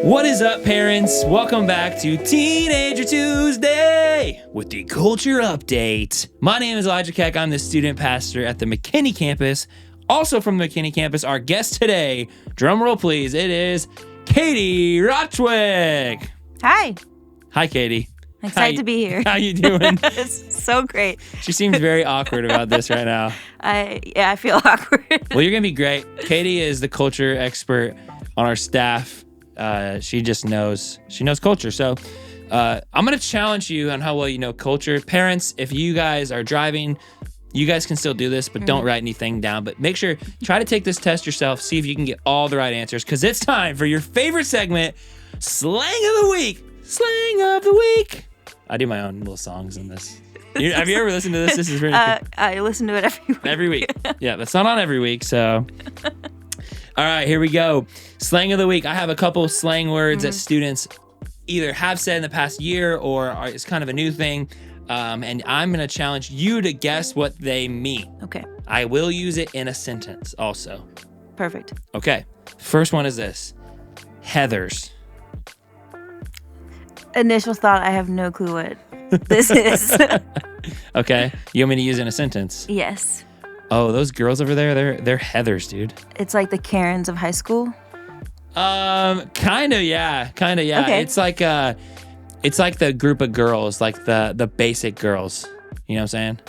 What is up, parents? Welcome back to Teenager Tuesday with the Culture Update. My name is Elijah Keck. I'm the student pastor at the McKinney campus. Also from the McKinney campus, our guest today, drum roll please, it is Katie Rochwick. Hi. Hi, Katie. Excited to be here. How you doing? It's so great. She seems very awkward about this right now. I feel awkward. Well, you're going to be great. Katie is the culture expert on our staff. She knows culture. So I'm going to challenge you on how well you know culture. Parents, if you guys are driving, you guys can still do this, but don't write anything down. But make sure, try to take this test yourself, see if you can get all the right answers, because it's time for your favorite segment, Slang of the Week. Slang of the Week. I do my own little songs in this. Have you ever listened to this? This is really good. I listen to it every week. Every week. Yeah, that's not on every week, so... All right, here we go. Slang of the week. I have a couple slang words that students either have said in the past year or it's kind of a new thing. And I'm going to challenge you to guess what they mean. Okay. I will use it in a sentence also. Perfect. Okay. First one is this. Heathers. Initial thought, I have no clue what this is. Okay. You want me to use it in a sentence? Yes. Oh, those girls over there, they're Heathers, dude. It's like the Karens of high school. Kind of, yeah. Okay. It's like the group of girls, like the basic girls. You know what I'm saying?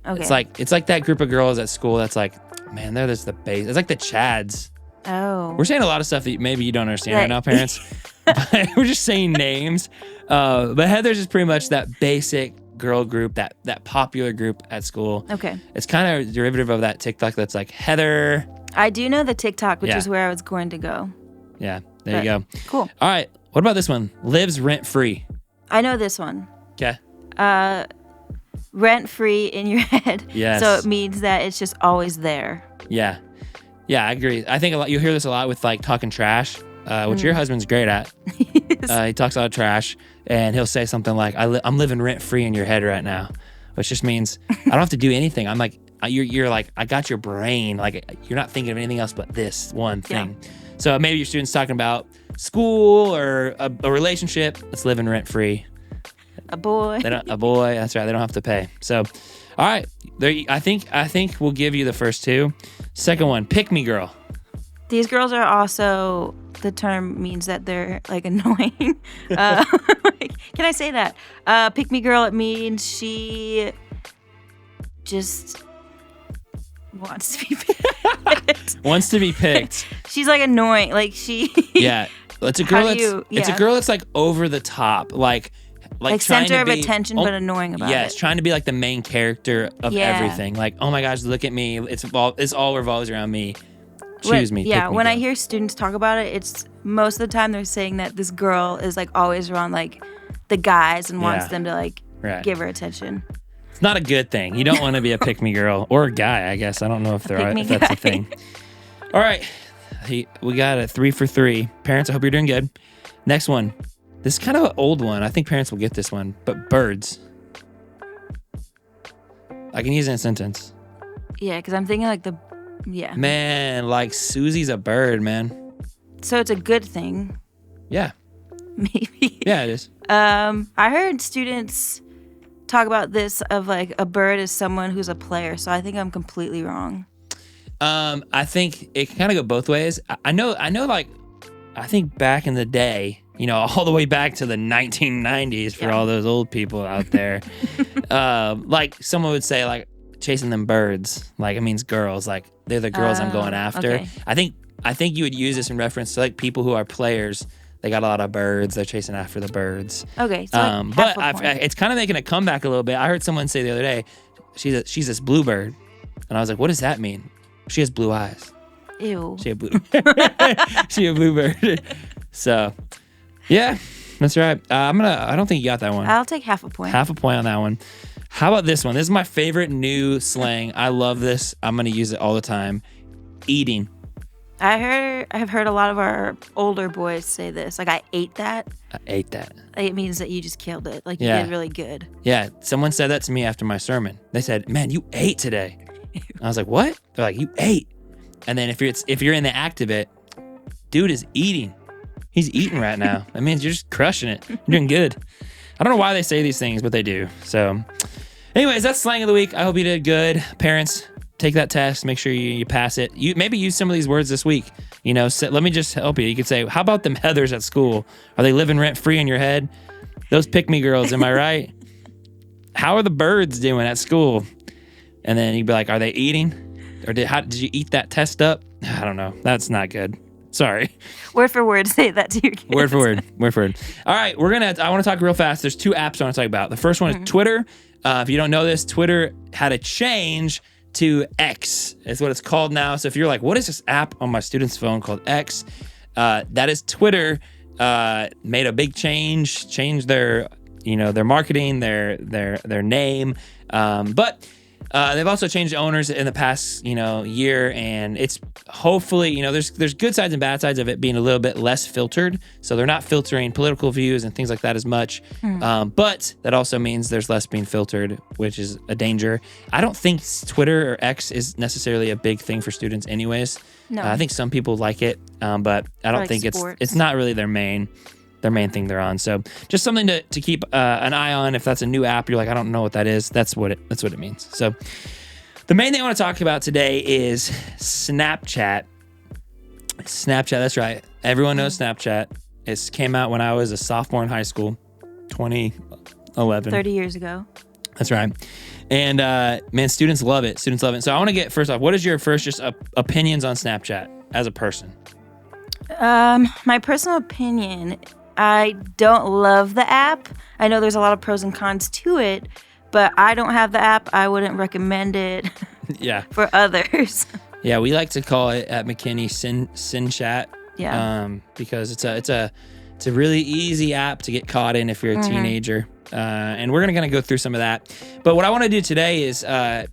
Okay. It's like that group of girls at school that's like, man, they're just the base. It's like the Chads. Oh. We're saying a lot of stuff that maybe you don't understand right now, parents. But we're just saying names. But Heathers is pretty much that basic girl group, that popular group at school. Okay. It's kind of a derivative of that TikTok that's like Heather. I do know the TikTok, which Yeah. is where I was going to go. Yeah, there you go. Cool. All right. What about this one? Lives rent free. I know this one. Okay. Rent free in your head. Yes. So it means that it's just always there. Yeah. Yeah, I agree. I think you'll hear this a lot with like talking trash, which your husband's great at. He talks a lot of trash, and he'll say something like, I'm living rent free in your head right now, which just means I don't have to do anything. I'm like, you're like, I got your brain. Like, you're not thinking of anything else but this one thing. Yeah. So maybe your student's talking about school or a relationship that's living rent free. A boy. A boy. That's right. They don't have to pay. So, all right. There. I think we'll give you the first two. Second one, pick me girl. These girls are also, the term means that they're like annoying. Can I say that? Pick me girl, it means she just wants to be picked. Wants to be picked. She's like annoying. Like she. Yeah. It's a girl it's a girl that's like over the top. Like center of attention, but annoying about it. Yeah, it's trying to be like the main character of everything. Like, oh my gosh, look at me. It's all revolves around me. Choose me. Yeah, pick me, when girl. I hear students talk about it, it's most of the time they're saying that this girl is like always around like the guys and wants them to like give her attention. It's not a good thing. You don't want to be a pick me girl or a guy, I guess. I don't know if that's a thing. All right. We got a 3 for 3. Parents, I hope you're doing good. Next one. This is kind of an old one. I think parents will get this one. But birds. I can use it in a sentence. Yeah, because I'm thinking like Man, like Susie's a bird, man. So it's a good thing. Yeah. Maybe. Yeah, it is. I heard students talk about this of like a bird is someone who's a player. So I think I'm completely wrong. I think it can kind of go both ways. I know like, I think back in the day, all the way back to the 1990s for all those old people out there, like someone would say like chasing them birds, like it means girls, like they're the girls I'm going after. Okay. I think you would use this in reference to like people who are players. They got a lot of birds. They're chasing after the birds. Okay. So like it's kind of making a comeback a little bit. I heard someone say the other day, she's this bluebird, and I was like, what does that mean? She has blue eyes. Ew. She a bluebird. So, yeah, that's right. I don't think you got that one. I'll take half a point. Half a point on that one. How about this one? This is my favorite new slang. I love this. I'm going to use it all the time. Eating. I have heard a lot of our older boys say this. Like, I ate that. I ate that. It means that you just killed it. Like, you did really good. Yeah. Someone said that to me after my sermon. They said, man, you ate today. I was like, what? They're like, you ate. And then if you're in the act of it, dude is eating. He's eating right now. That means you're just crushing it. You're doing good. I don't know why they say these things, but they do. So anyways, that's slang of the week. I hope you did good. Parents, take that test. Make sure you pass it. You maybe use some of these words this week. You know, so let me just help you. You could say, how about them Heathers at school? Are they living rent free in your head? Those pick-me girls, am I right? How are the birds doing at school? And then you'd be like, are they eating? Or did you eat that test up? I don't know. That's not good. Sorry. Word for word, say that to your kids. Word for word. All right, I want to talk real fast. There's 2 apps I want to talk about. The first one is Twitter. If you don't know this, Twitter had a change to X. It's what it's called now. So if you're like, what is this app on my student's phone called X? That is Twitter made a big change, changed their marketing, their name. But they've also changed owners in the past, year, and it's hopefully, there's good sides and bad sides of it being a little bit less filtered. So they're not filtering political views and things like that as much. But that also means there's less being filtered, which is a danger. I don't think Twitter or X is necessarily a big thing for students anyways. No. I think some people like it, but I don't think it's not really their main thing they're on. So just something to keep an eye on. If that's a new app, you're like, I don't know what that is. That's what it means. So the main thing I want to talk about today is Snapchat. That's right. Everyone knows Snapchat. It came out when I was a sophomore in high school, 2011. 30 years ago. That's right. And man, students love it. So I want to get, first off, what is your first opinions on Snapchat as a person? My personal opinion, I don't love the app. I know there's a lot of pros and cons to it, but I don't have the app. I wouldn't recommend it Yeah. for others. Yeah, we like to call it at McKinney Sin Chat. Yeah. Because it's a really easy app to get caught in if you're a teenager. And we're gonna go through some of that. But what I want to do today is talk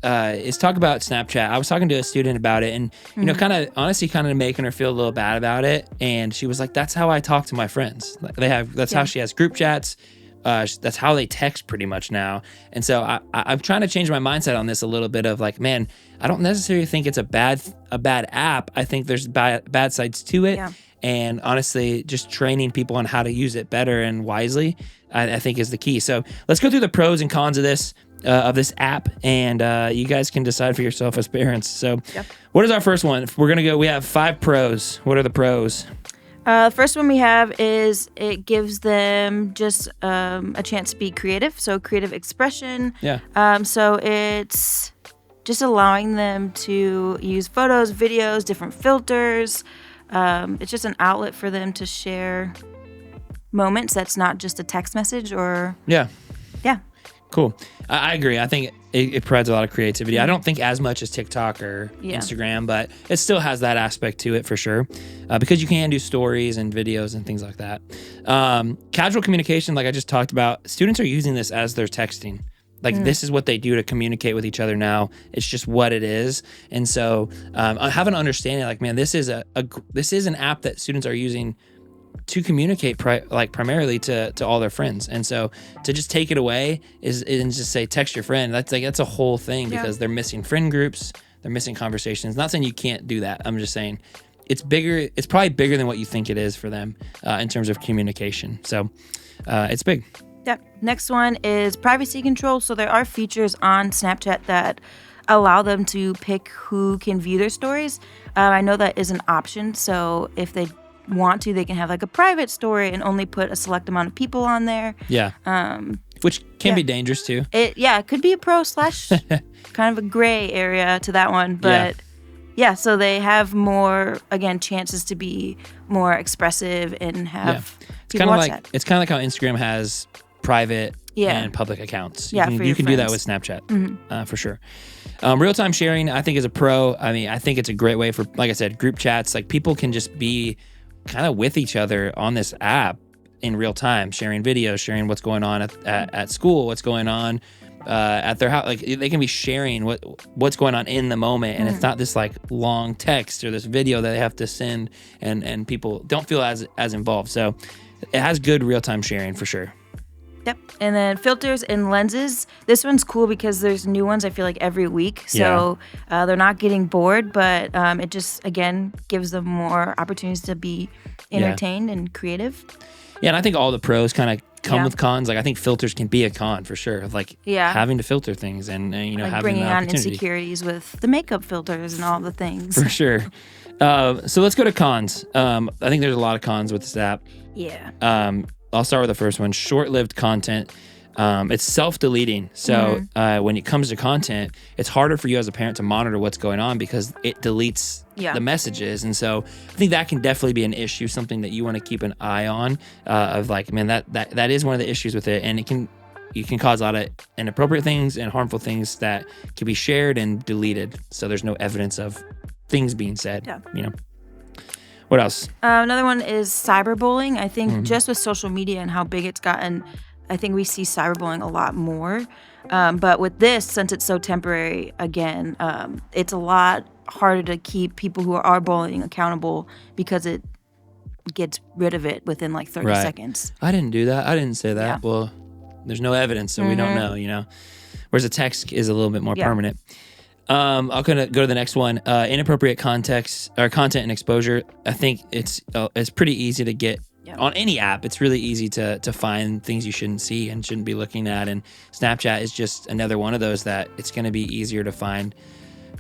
about Snapchat. I was talking to a student about it, and kind of making her feel a little bad about it. And she was like, "That's how I talk to my friends. That's how she has group chats. That's how they text pretty much now." And so I'm trying to change my mindset on this a little bit of like, man, I don't necessarily think it's a bad app. I think there's bad sides to it. Yeah. And honestly, just training people on how to use it better and wisely, I think is the key. So let's go through the pros and cons of this app, and you guys can decide for yourself as parents. So What is our first one? We have 5 pros. What are the pros? The first one we have is it gives them just a chance to be creative. So creative expression. Yeah. So it's just allowing them to use photos, videos, different filters. It's just an outlet for them to share moments that's not just a text message or... Yeah. Cool. I agree. I think it provides a lot of creativity. I don't think as much as TikTok or Instagram, but it still has that aspect to it for sure, because you can do stories and videos and things like that. Casual communication, like I just talked about, students are using this as they're texting. Like this is what they do to communicate with each other now. It's just what it is. And so I have an understanding like, man, this is an app that students are using to communicate primarily to all their friends. And so to just take it away and just say text your friend, that's a whole thing, because they're missing friend groups, they're missing conversations. Not saying you can't do that. I'm just saying it's bigger. It's probably bigger than what you think it is for them in terms of communication. So it's big. Yeah. Next one is privacy control. So there are features on Snapchat that allow them to pick who can view their stories. I know that is an option. So if they want to, they can have like a private story and only put a select amount of people on there. Yeah. Which can be dangerous too. It could be a pro / kind of a gray area to that one, but so they have more, again, chances to be more expressive and have people watch that. It's kind of like how Instagram has private and public accounts. You can do that with Snapchat for sure. Real-time sharing, I think, is a pro. I mean, I think it's a great way for, like I said, group chats. Like people can just be kind of with each other on this app in real time, sharing videos, sharing what's going on at school, what's going on at their house. Like they can be sharing what's going on in the moment, and it's not this like long text or this video that they have to send, and people don't feel as involved. So it has good real time sharing for sure. Yep. And then filters and lenses. This one's cool because there's new ones, I feel like, every week. So they're not getting bored, but it just, again, gives them more opportunities to be entertained and creative. Yeah, and I think all the pros kind of come Yeah. with cons. Like, I think filters can be a con for sure, of like having to filter things and you know, Like having bringing the on opportunity. insecurities with the makeup filters and all the things. For sure. So let's go to cons. I think there's a lot of cons with this app. Yeah. I'll start with the first one. Short-lived content. It's self-deleting. So when it comes to content, it's harder for you as a parent to monitor what's going on because it deletes the messages. And so I think that can definitely be an issue, something that you want to keep an eye on of like, man, that is one of the issues with it. And you can cause a lot of inappropriate things and harmful things that can be shared and deleted. So there's no evidence of things being said, you know. What else? Another one is cyberbullying. I think just with social media and how big it's gotten, I think we see cyberbullying a lot more. But with this, since it's so temporary, again, it's a lot harder to keep people who are bullying accountable because it gets rid of it within like 30 seconds. I didn't do that. I didn't say that. Yeah. Well, there's no evidence, so we don't know, you know. Whereas a text is a little bit more permanent. I'll kind of go to the next one. Inappropriate context or content and exposure. I think it's pretty easy to get on any app. It's really easy to find things you shouldn't see and shouldn't be looking at. And Snapchat is just another one of those that it's going to be easier to find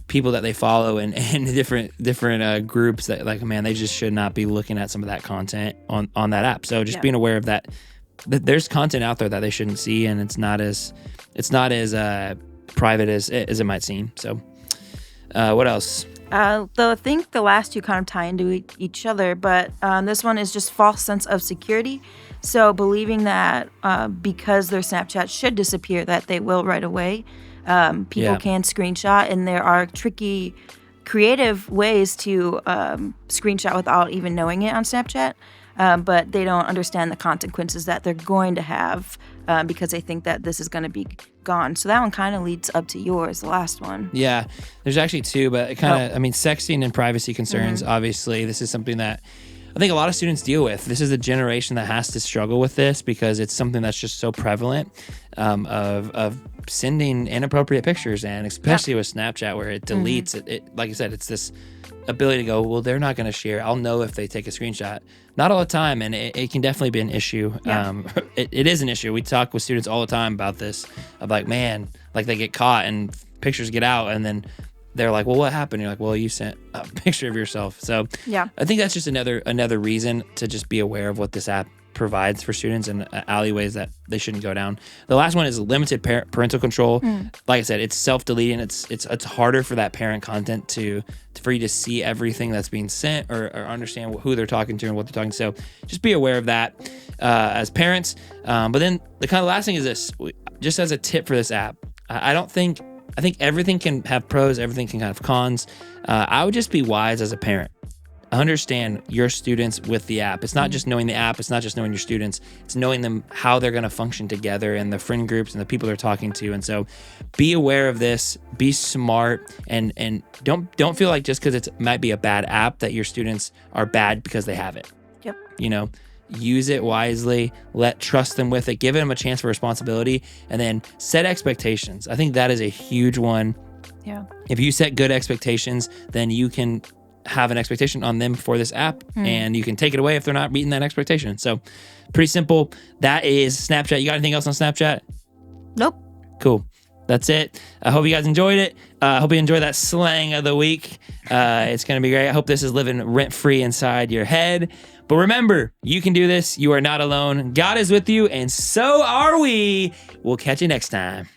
people that they follow and different groups that like, man, they just should not be looking at some of that content on that app. So just being aware of that there's content out there that they shouldn't see, and it's not as private as it might seem. So what else? Though I think the last two kind of tie into each other, but this one is just false sense of security. So believing that because their Snapchat should disappear, that they will right away. People can screenshot, and there are tricky, creative ways to screenshot without even knowing it on Snapchat. But they don't understand the consequences that they're going to have because they think that this is going to be gone. So that one kind of leads up to yours, the last one. Yeah, there's actually two, but it kind of, I mean, sexting and privacy concerns, obviously, this is something that I think a lot of students deal with. This is a generation that has to struggle with this because it's something that's just so prevalent of sending inappropriate pictures, and especially with Snapchat where it deletes it. Like I said, it's this ability to go, well, they're not going to share. I'll know if they take a screenshot. Not all the time, and it can definitely be an issue. Yeah. It is an issue. We talk with students all the time about this, of like, man, like they get caught and pictures get out, and then they're like, well, what happened? You're like, well, you sent a picture of yourself. So yeah, I think that's just another reason to just be aware of what this app provides for students and alleyways that they shouldn't go down. The last one is limited parental control. Like I said, it's self-deleting. It's harder for that parent content for you to see everything that's being sent or understand who they're talking to and what they're talking to. So just be aware of that as parents. But then the kind of last thing is this, just as a tip for this app, I think everything can have pros, everything can have cons. I would just be wise as a parent. Understand your students with the app. It's not just knowing the app. It's not just knowing your students. It's knowing them, how they're going to function together and the friend groups and the people they're talking to. And so be aware of this, be smart, and don't feel like just because it might be a bad app that your students are bad because they have it. Yep. You know, use it wisely, trust them with it, give them a chance for responsibility, and then set expectations. I think that is a huge one. Yeah. If you set good expectations, then you can have an expectation on them for this app, and you can take it away if they're not meeting that expectation. So pretty simple. That is Snapchat. You got anything else on Snapchat? Nope. Cool. That's it. I hope you guys enjoyed it. I hope you enjoyed that slang of the week. It's going to be great. I hope this is living rent-free inside your head. But remember, you can do this. You are not alone. God is with you, and so are we. We'll catch you next time.